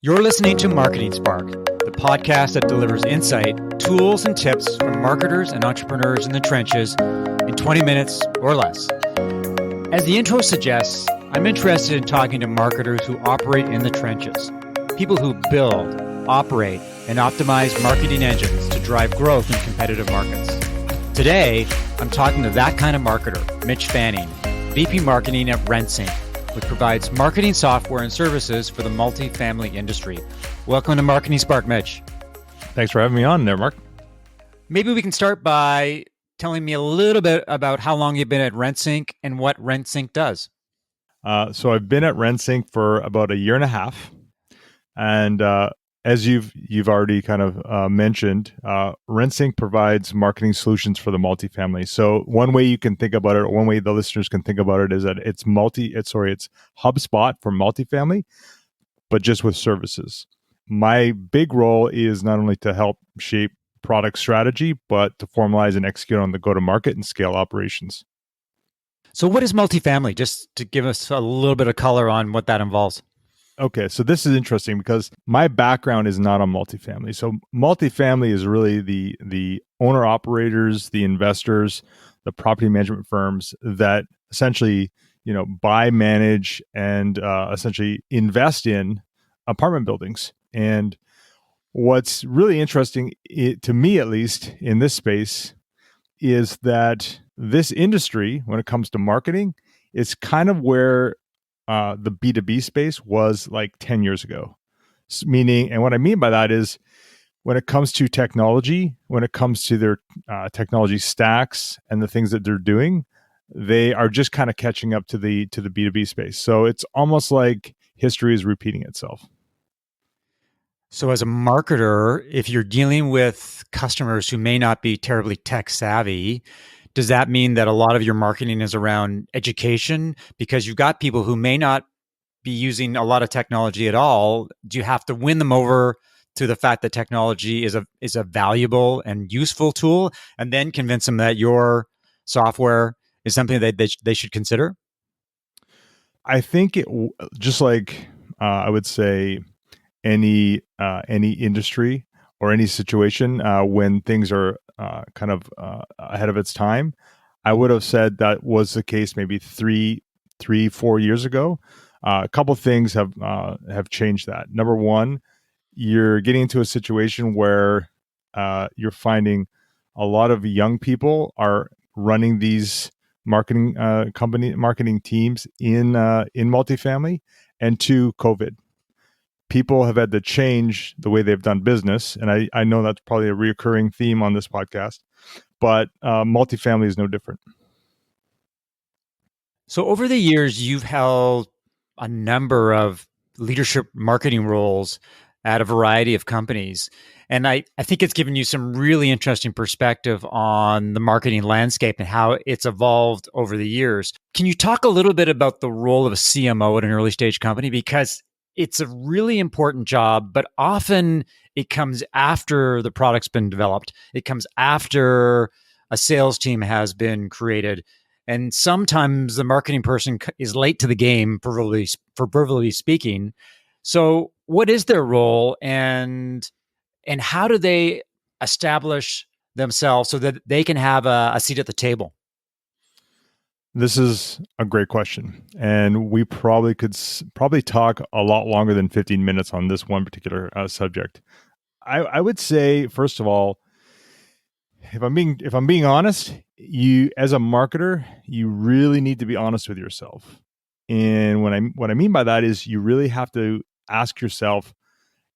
You're listening to Marketing Spark, the podcast that delivers insight, tools, and tips from marketers and entrepreneurs in the trenches in 20 minutes or less. As the intro suggests, I'm interested in talking to marketers who operate in the trenches, people who build, operate, and optimize marketing engines to drive growth in competitive markets. Today, I'm talking to that kind of marketer, Mitch Fanning, VP Marketing at RentSync, which provides marketing software and services for the multifamily industry. Welcome to Marketing Spark, Mitch. Thanks for having me on there, Mark. Maybe we can start by telling me a little bit about how long you've been at RentSync and what RentSync does. So I've been at RentSync for about a year and a half, and as you've already kind of mentioned, RentSync provides marketing solutions for the multifamily. So one way you can think about it, or one way the listeners can think about it, is that it's HubSpot for multifamily, but just with services. My big role is not only to help shape product strategy, but to formalize and execute on the go-to-market and scale operations. So what is multifamily? Just to give us a little bit of color on what that involves. Okay, so this is interesting because my background is not on multifamily. So multifamily is really the owner-operators, the investors, the property management firms that essentially, buy, manage, and essentially invest in apartment buildings. And what's really interesting, to me at least, in this space, is that this industry, when it comes to marketing, is kind of where the B2B space was like 10 years ago. Meaning, and what I mean by that is when it comes to technology, when it comes to their technology stacks and the things that they're doing, they are just kind of catching up to the B2B space. So it's almost like history is repeating itself. So as a marketer, if you're dealing with customers who may not be terribly tech savvy, does that mean that a lot of your marketing is around education? Because you've got people who may not be using a lot of technology at all. Do you have to win them over to the fact that technology is a valuable and useful tool, and then convince them that your software is something that they should consider? I think just like I would say any industry or any situation when things are kind of ahead of its time, I would have said that was the case maybe 4 years ago. A couple of things have changed that. Number one, you're getting into a situation where you're finding a lot of young people are running these marketing teams in multifamily, and two, COVID. People have had to change the way they've done business. And I know that's probably a reoccurring theme on this podcast, but multifamily is no different. So over the years, you've held a number of leadership marketing roles at a variety of companies. And I think it's given you some really interesting perspective on the marketing landscape and how it's evolved over the years. Can you talk a little bit about the role of a CMO at an early stage company? Because it's a really important job, but often it comes after the product's been developed. It comes after a sales team has been created. And sometimes the marketing person is late to the game, proverbially speaking. So what is their role, and how do they establish themselves so that they can have a seat at the table? This is a great question, and we probably could talk a lot longer than 15 minutes on this one particular subject. I would say, first of all, if I'm being honest, you as a marketer, you really need to be honest with yourself. And what I mean by that is you really have to ask yourself,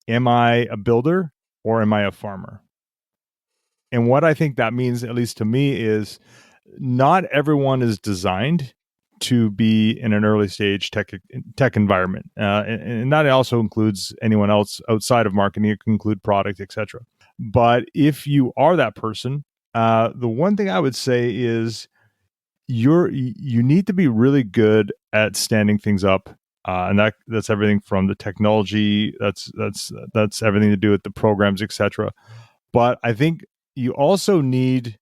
am I a builder or am I a farmer? And what I think that means, at least to me, is not everyone is designed to be in an early stage tech environment. And that also includes anyone else outside of marketing. It can include product, etc. But if you are that person, the one thing I would say is you need to be really good at standing things up, and that's everything from the technology. That's everything to do with the programs, etc. But I think you also need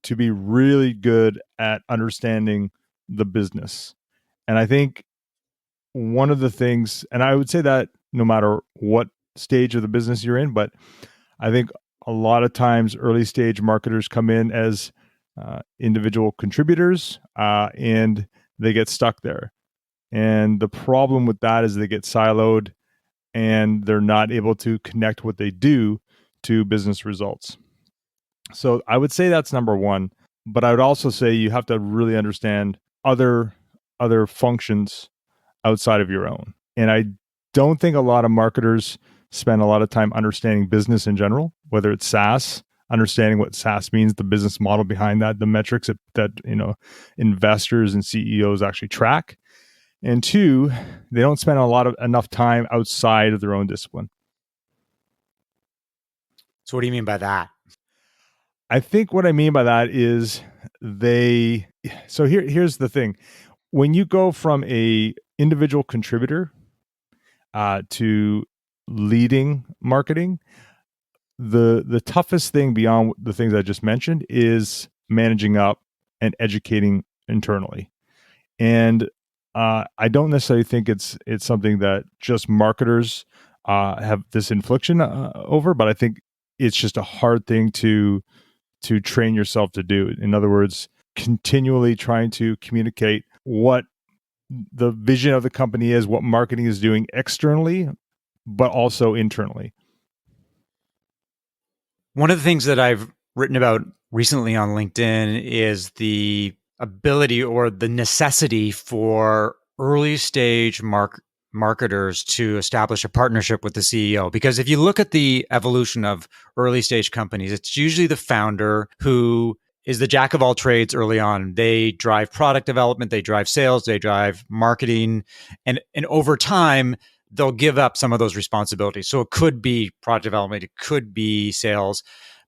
to be really good at understanding the business. And I think one of the things, and I would say that no matter what stage of the business you're in. But I think a lot of times early stage marketers come in as individual contributors and they get stuck there. And the problem with that is they get siloed and they're not able to connect what they do to business results. So I would say that's number one. But I would also say you have to really understand other functions outside of your own. And I don't think a lot of marketers spend a lot of time understanding business in general, whether it's SaaS, understanding what SaaS means, the business model behind that, the metrics that investors and CEOs actually track. And two, they don't spend enough time outside of their own discipline. So what do you mean by that? I think what I mean by that is here's the thing. When you go from a individual contributor to leading marketing, the toughest thing beyond the things I just mentioned is managing up and educating internally. And I don't necessarily think it's something that just marketers have this infliction over, but I think it's just a hard thing to train yourself to do. In other words, continually trying to communicate what the vision of the company is, what marketing is doing externally, but also internally. One of the things that I've written about recently on LinkedIn is the ability or the necessity for early stage marketers to establish a partnership with the CEO. Because if you look at the evolution of early stage companies, it's usually the founder who is the jack of all trades early on. They drive product development, they drive sales, they drive marketing, and over time, they'll give up some of those responsibilities. So it could be product development, it could be sales,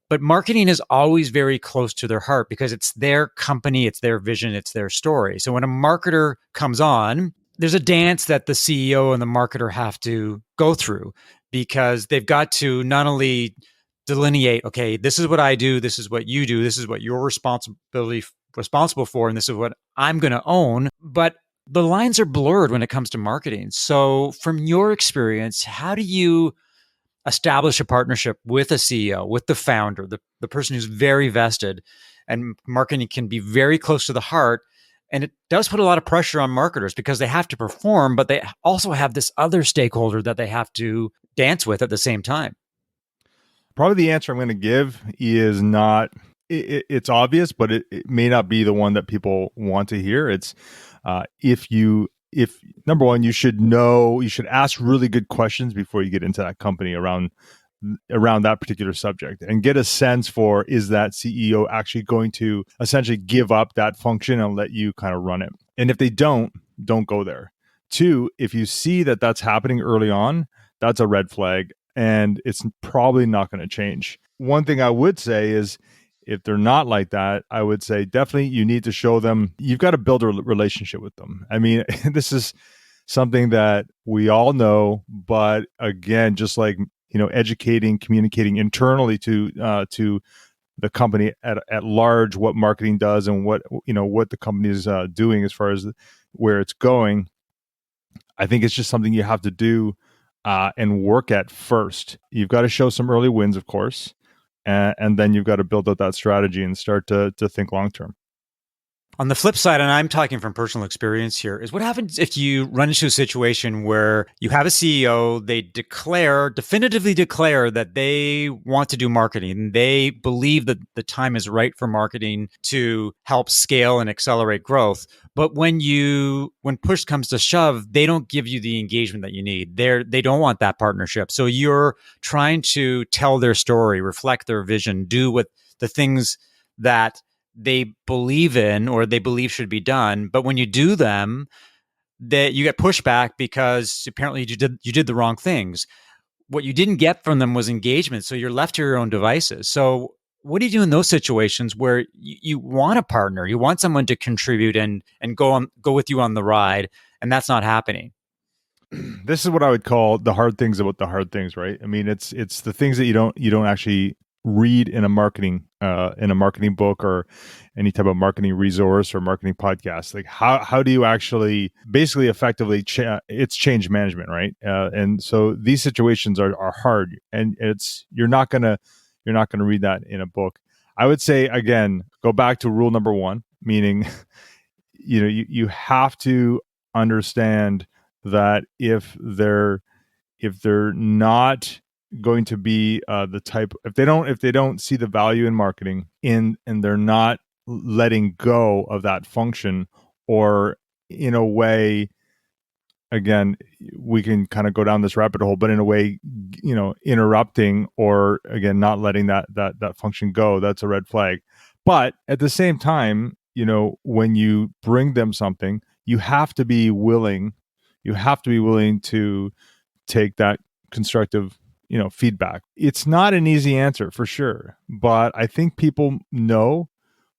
but marketing is always very close to their heart because it's their company, it's their vision, it's their story. So when a marketer comes on, there's a dance that the CEO and the marketer have to go through because they've got to not only delineate, okay, this is what I do, this is what you do, this is what you're responsible for, and this is what I'm going to own, but the lines are blurred when it comes to marketing. So from your experience, how do you establish a partnership with a CEO, with the founder, the person who's very vested, and marketing can be very close to the heart. And it does put a lot of pressure on marketers because they have to perform, but they also have this other stakeholder that they have to dance with at the same time. Probably the answer I'm going to give is not, it's obvious, but it may not be the one that people want to hear. It's if number one, you should ask really good questions before you get into that company around that particular subject and get a sense for, is that CEO actually going to essentially give up that function and let you kind of run it? And if they don't go there. Two, if you see that that's happening early on, that's a red flag and it's probably not going to change. One thing I would say is, if they're not like that, I would say definitely you need to show them, you've got to build a relationship with them. I mean, this is something that we all know, but again, just like, educating, communicating internally to the company at large, what marketing does and what the company is doing as far as where it's going. I think it's just something you have to do and work at first. You've got to show some early wins, of course. And then you've got to build out that strategy and start to think long term. On the flip side, and I'm talking from personal experience here, is what happens if you run into a situation where you have a CEO, they definitively declare that they want to do marketing. They believe that the time is right for marketing to help scale and accelerate growth. But when push comes to shove, they don't give you the engagement that you need. They don't want that partnership. So you're trying to tell their story, reflect their vision, do what the things that they believe in or they believe should be done. But when you do them, that you get pushback because apparently you did the wrong things. What you didn't get from them was engagement. So you're left to your own devices. So what do you do in those situations where you want a partner, you want someone to contribute and go with you on the ride, and that's not happening? This is what I would call the hard things about the hard things, right? I mean, it's the things that you don't actually read in a marketing book or any type of marketing resource or marketing podcast. Like how do you actually basically effectively it's change management, right? And so these situations are hard, and you're not gonna read that in a book. I would say again, go back to rule number one, meaning you have to understand that if they're not going to be the type, if they don't see the value in marketing in and they're not letting go of that function, or in a way, again, we can kind of go down this rabbit hole, but in a way, interrupting, or again not letting that function go, that's a red flag. But at the same time, when you bring them something, you have to be willing to take that constructive feedback. It's not an easy answer for sure, but I think people know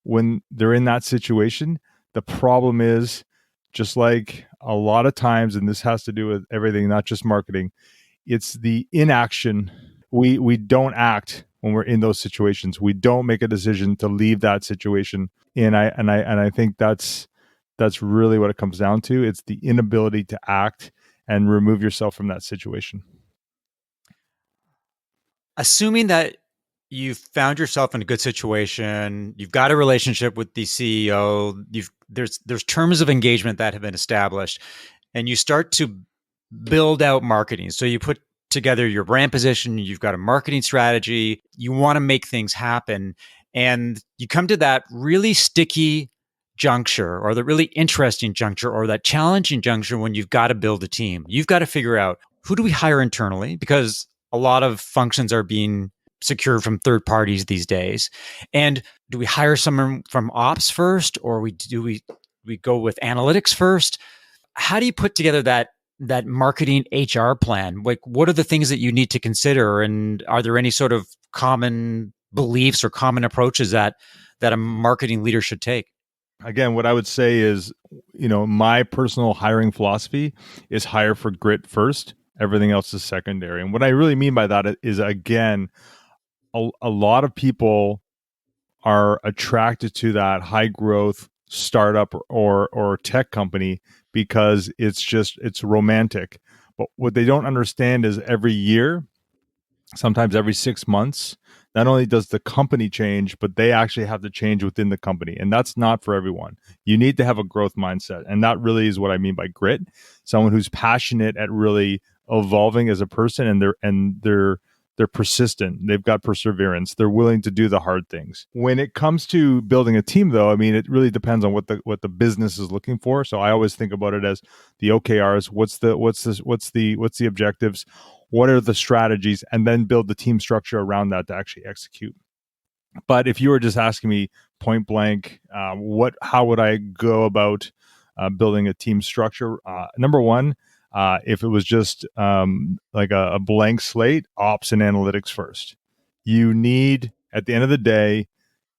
when they're in that situation. The problem is, just like a lot of times, and this has to do with everything, not just marketing, it's the inaction. We don't act when we're in those situations. We don't make a decision to leave that situation. And I think that's really what it comes down to. It's the inability to act and remove yourself from that situation. Assuming that you've found yourself in a good situation, you've got a relationship with the CEO, there's terms of engagement that have been established, and you start to build out marketing. So you put together your brand position, you've got a marketing strategy, you want to make things happen, and you come to that really sticky juncture, or the really interesting juncture, or that challenging juncture when you've got to build a team. You've got to figure out, who do we hire internally, because a lot of functions are being secured from third parties these days. And do we hire someone from ops first, or we go with analytics first? How do you put together that marketing HR plan? Like, what are the things that you need to consider, and are there any sort of common beliefs or common approaches that a marketing leader should take? Again, what I would say is, my personal hiring philosophy is hire for grit first. Everything else is secondary. And what I really mean by that is, again, a lot of people are attracted to that high growth startup or tech company because it's romantic. But what they don't understand is every year, sometimes every 6 months, not only does the company change, but they actually have to change within the company. And that's not for everyone. You need to have a growth mindset. And that really is what I mean by grit. Someone who's passionate at really evolving as a person, and they're persistent. They've got perseverance. They're willing to do the hard things. When it comes to building a team, though, I mean, it really depends on what the business is looking for. So I always think about it as the OKRs. What's the objectives? What are the strategies? And then build the team structure around that to actually execute. But if you were just asking me point blank, how would I go about building a team structure? Number one, if it was just like a blank slate, ops and analytics first. At the end of the day,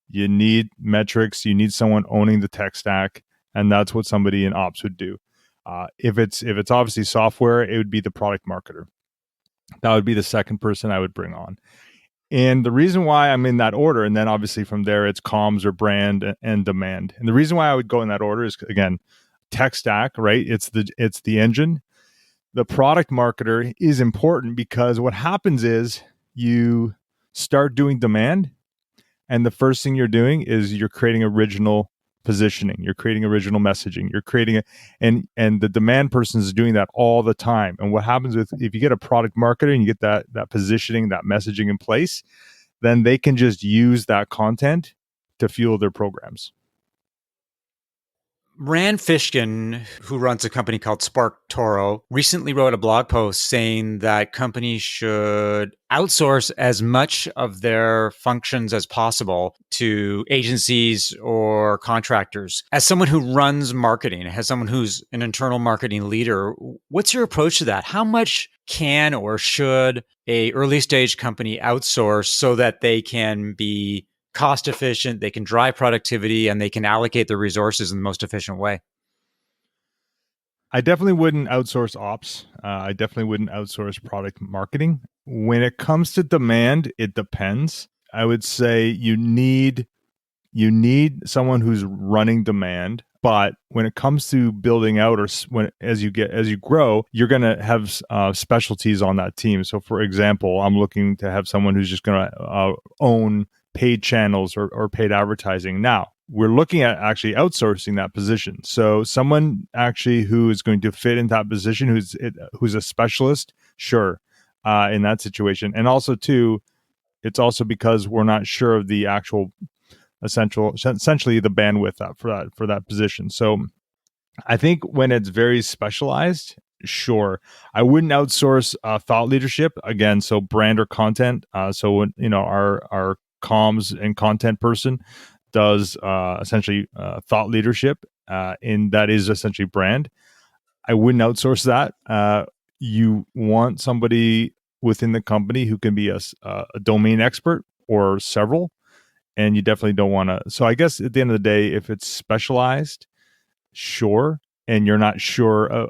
you need metrics. You need someone owning the tech stack, and that's what somebody in ops would do. If it's obviously software, it would be the product marketer. That would be the second person I would bring on. And the reason why I'm in that order, and then obviously from there, it's comms or brand and demand. And the reason why I would go in that order is, again, tech stack, right? It's the engine. The product marketer is important because what happens is you start doing demand, and the first thing you're doing is you're creating original positioning, you're creating original messaging, you're creating and the demand person is doing that all the time. And what happens if you get a product marketer and you get that positioning, that messaging in place, then they can just use that content to fuel their programs. Rand Fishkin, who runs a company called Spark Toro, recently wrote a blog post saying that companies should outsource as much of their functions as possible to agencies or contractors. As someone who runs marketing, as someone who's an internal marketing leader, what's your approach to that? How much can or should a early stage company outsource so that they can be cost efficient, they can drive productivity, and they can allocate their resources in the most efficient way? I definitely wouldn't outsource ops. I definitely wouldn't outsource product marketing. When it comes to demand, it depends. I would say you need someone who's running demand. But when it comes to building out, or when as you grow, you're going to have specialties on that team. So, for example, I'm looking to have someone who's just going to own paid channels or paid advertising. Now, we're looking at actually outsourcing that position. So, someone actually who is going to fit in that position, who's a specialist, sure, in that situation. And also, too, it's also because we're not sure of the actual essentially the bandwidth for that position. So I think when it's very specialized, sure, I wouldn't outsource thought leadership again. So brand or content. So when our comms and content person does essentially thought leadership, and that is essentially brand. I wouldn't outsource that. You want somebody within the company who can be a domain expert or several, and you definitely don't want to. So I guess at the end of the day, if it's specialized, sure, and you're not sure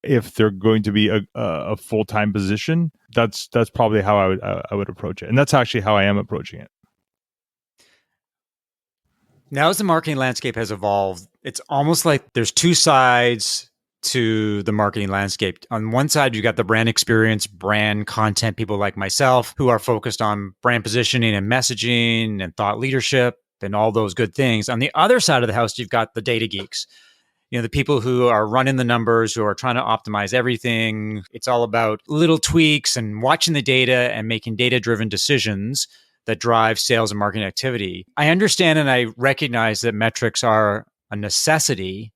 if they're going to be a full time position, that's probably how I would approach it, and that's actually how I am approaching it. Now, as the marketing landscape has evolved, it's almost like there's two sides to the marketing landscape. On one side, you got the brand experience, brand content people like myself who are focused on brand positioning and messaging and thought leadership and all those good things. On the other side of the house, you've got the data geeks. The people who are running the numbers, who are trying to optimize everything. It's all about little tweaks and watching the data and making data-driven decisions that drive sales and marketing activity. I understand and I recognize that metrics are a necessity.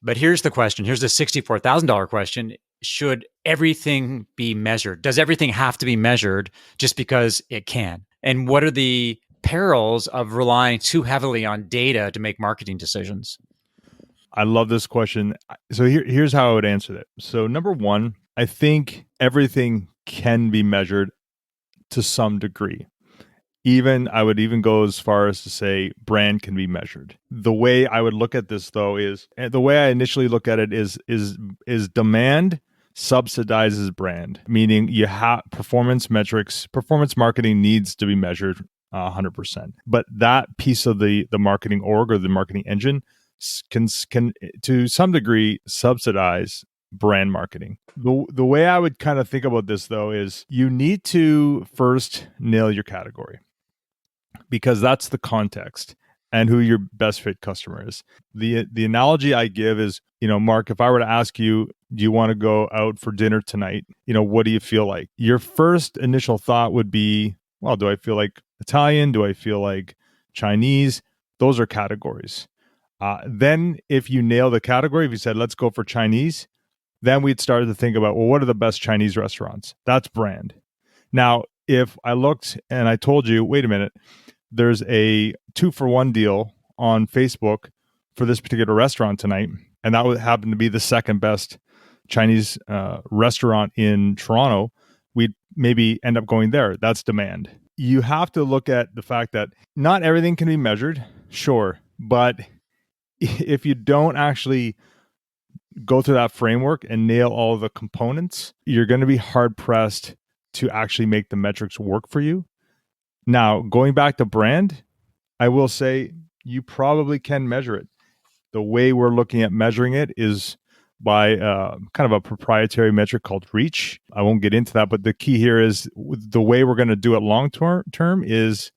But here's the question. Here's the $64,000 question. Should everything be measured? Does everything have to be measured just because it can? And what are the perils of relying too heavily on data to make marketing decisions? I love this question. So here's how I would answer that. So number one, I think everything can be measured to some degree. I would even go as far as to say brand can be measured. The way I would look at this, though, is the way I initially look at it is demand subsidizes brand, meaning you have performance metrics. Performance marketing needs to be measured 100%, but that piece of the marketing org or the marketing engine can to some degree subsidize brand marketing. The way I would kind of think about this, though, is you need to first nail your category, because that's the context and who your best fit customer is. The analogy I give is, Mark, if I were to ask you, do you want to go out for dinner tonight? What do you feel like? Your first initial thought would be, well, do I feel like Italian? Do I feel like Chinese? Those are categories. Then if you nail the category, if you said, let's go for Chinese, then we'd start to think about, well, what are the best Chinese restaurants? That's brand. Now, if I looked and I told you, wait a minute, there's a 2-for-1 deal on Facebook for this particular restaurant tonight, and that would happen to be the second best Chinese restaurant in Toronto, we'd maybe end up going there. That's demand. You have to look at the fact that not everything can be measured, sure, but if you don't actually go through that framework and nail all of the components, you're going to be hard pressed to actually make the metrics work for you. Now, going back to brand, I will say you probably can measure it. The way we're looking at measuring it is by kind of a proprietary metric called reach. I won't get into that, but the key here is the way we're going to do it long term is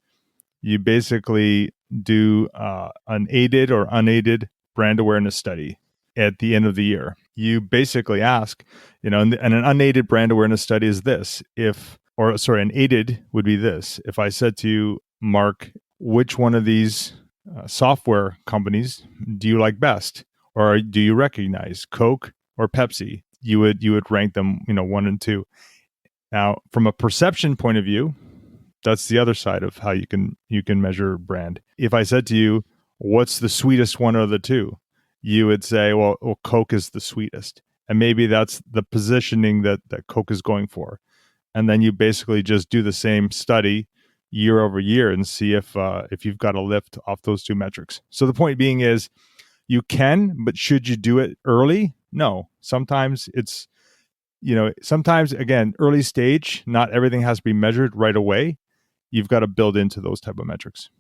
you basically do an aided or unaided brand awareness study at the end of the year. You basically ask, and an unaided brand awareness study is this. An aided would be this. If I said to you, Mark, which one of these software companies do you like best? Or do you recognize Coke or Pepsi? You would rank them, 1 and 2. Now, from a perception point of view, that's the other side of how you can measure brand. If I said to you, what's the sweetest one of the two? You would say, well, Coke is the sweetest. And maybe that's the positioning that Coke is going for. And then you basically just do the same study year over year and see if you've got a lift off those two metrics. So the point being is you can, but should you do it early? No. Sometimes it's, sometimes, again, early stage, not everything has to be measured right away. you've got to build into those type of metrics.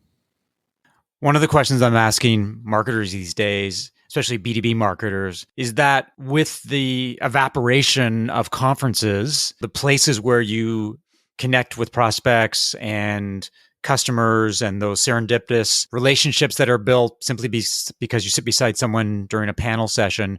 One of the questions I'm asking marketers these days, especially B2B marketers, is that with the evaporation of conferences, the places where you connect with prospects and customers and those serendipitous relationships that are built simply because you sit beside someone during a panel session,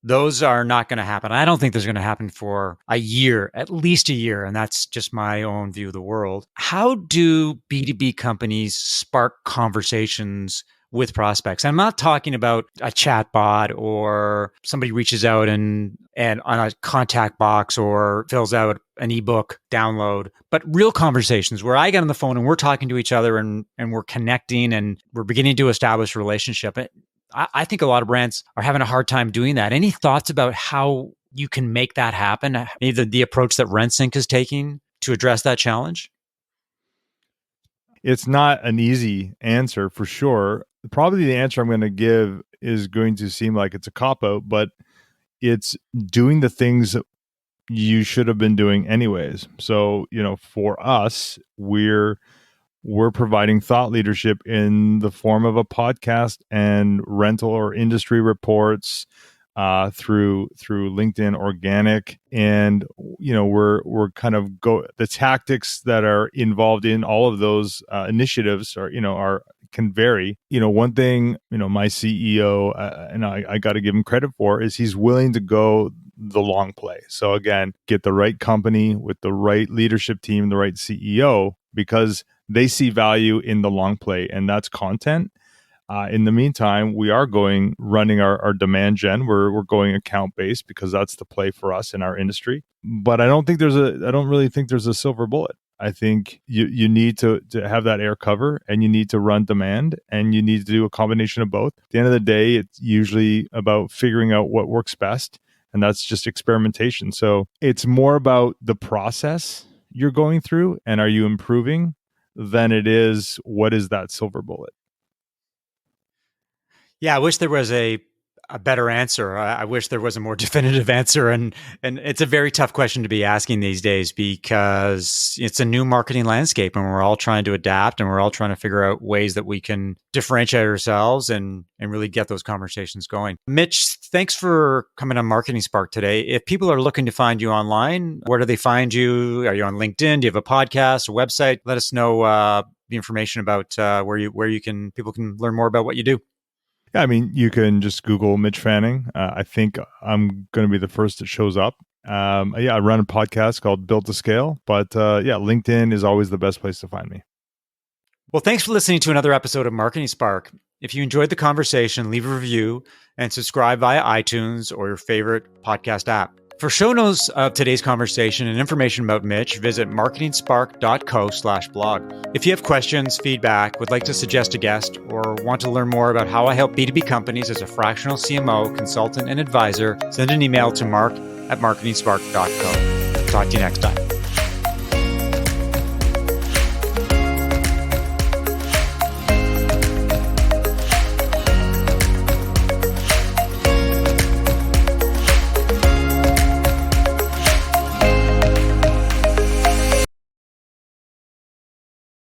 those are not going to happen. I don't think there's going to happen for a year, at least a year. And that's just my own view of the world. How do B2B companies spark conversations with prospects? I'm not talking about a chat bot or somebody reaches out and on a contact box or fills out an ebook download, but real conversations where I get on the phone and we're talking to each other and we're connecting and we're beginning to establish a relationship. I think a lot of brands are having a hard time doing that. Any thoughts about how you can make that happen? Maybe the approach that RentSync is taking to address that challenge? It's not an easy answer for sure. Probably the answer I'm going to give is going to seem like it's a cop-out, but it's doing the things that you should have been doing anyways. So, for us, we're providing thought leadership in the form of a podcast and rental or industry reports through LinkedIn organic, and we're kind of the tactics that are involved in all of those initiatives are can vary. One thing my CEO and I got to give him credit for is he's willing to go the long play. So again, get the right company with the right leadership team, the right CEO, because they see value in the long play, and that's content. In the meantime, we are running our demand gen. We're going account based because that's the play for us in our industry. But I don't really think there's a silver bullet. I think you need to have that air cover, and you need to run demand, and you need to do a combination of both. At the end of the day, it's usually about figuring out what works best, and that's just experimentation. So it's more about the process you're going through and are you improving than it is what is that silver bullet. Yeah, I wish there was a better answer. I wish there was a more definitive answer. And it's a very tough question to be asking these days because it's a new marketing landscape and we're all trying to adapt and we're all trying to figure out ways that we can differentiate ourselves and really get those conversations going. Mitch, thanks for coming on Marketing Spark today. If people are looking to find you online, where do they find you? Are you on LinkedIn? Do you have a podcast, a website? Let us know the information about where people can learn more about what you do. Yeah, I mean, you can just Google Mitch Fanning. I think I'm going to be the first that shows up. I run a podcast called Built to Scale, but LinkedIn is always the best place to find me. Well, thanks for listening to another episode of Marketing Spark. If you enjoyed the conversation, leave a review and subscribe via iTunes or your favorite podcast app. For show notes of today's conversation and information about Mitch, visit marketingspark.co/blog. If you have questions, feedback, would like to suggest a guest, or want to learn more about how I help B2B companies as a fractional CMO, consultant, and advisor, send an email to mark@marketingspark.co. Talk to you next time.